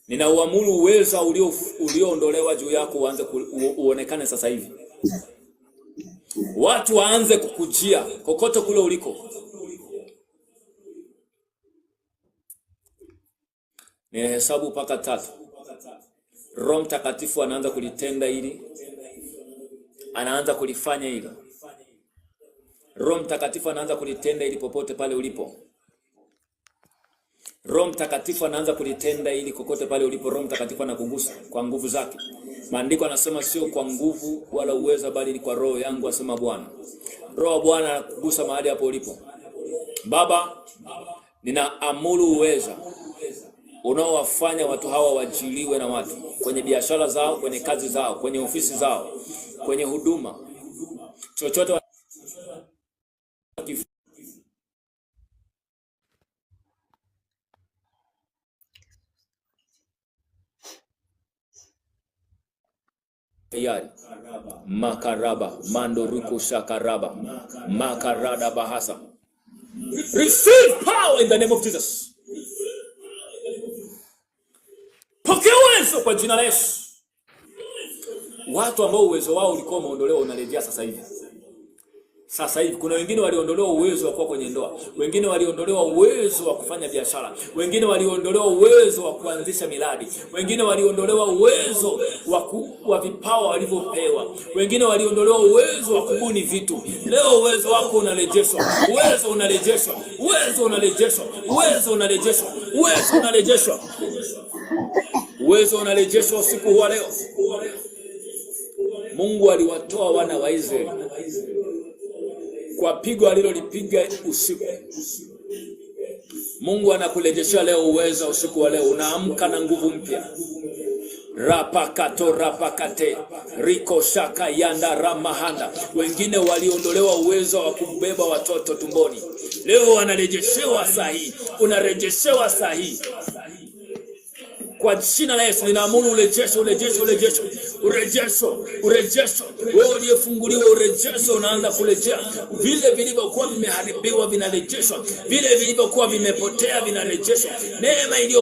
Ninauamuru uweza ulioondolewa juu yako uanze uonekane sasa hivi. Watu waanze kukujia kokote kule uliko. Ninahesabu mpaka 3. Roho Mtakatifu anaanza kulitenda hili. Anaanza kulifanya hili. Roho Mtakatifu anaanza kulitenda hili popote pale ulipo. Roho Mtakatifu anaanza kulitenda hili kokote pale ulipo. Roho Mtakatifu anakugusa kwa nguvu zake. Maandiko anasema sio kwa nguvu wala uweza bali ni kwa roho yangu, asema Bwana. Roho wa Bwana anakugusa mahali hapo ulipo. Baba, ninaamuru uweza unaowafanya watu hawa wajiliwe na watu kwenye biashara zao, kwenye kazi zao, kwenye ofisi zao, kwenye huduma, chochote yari makaraba mandoruko shakaraba makarada bahasa. Receive power in the name of Jesus. Pokea uwezo kwa jina la Yesu. Watu ambao uwezo wao ulikuwa umeondolewa unarejea sasa hivi. Sasa hivi kuna wengine waliondolewa uwezo wa kuwa kwenye ndoa, wengine waliondolewa uwezo wa kufanya biashara, wengine waliondolewa uwezo wa kuanzisha miradi, wengine waliondolewa uwezo wa vipawa walivyopewa, wengine waliondolewa uwezo wa kubuni vitu. Leo uwezo wako unarejeshwa, uwezo unarejeshwa, uwezo unarejeshwa, uwezo unarejeshwa, uwezo unarejeshwa, uwezo unarejeshwa usiku wa leo. Mungu aliwatoa wana wa Israeli kwa pigo alilolipiga usiku. Mungu anakurejesha leo uwezo usiku wa leo. Unaamka na nguvu mpya. Rapakato rapakate riko shaka yanda ramahanda. Wengine waliondolewa uwezo wa kubeba watoto tumboni. Leo wanarejeshewa sahihi. Unarejeshewa sahihi. Kwa jina la Yesu ninaamuru urejesho. Wewe uliyefunguliwa urejesho unaanza kurejea. Vile vilivyokuwa vimeharibiwa vinarejeshwa. Vile vilivyokuwa vimepotea vinarejeshwa. Neema iliyo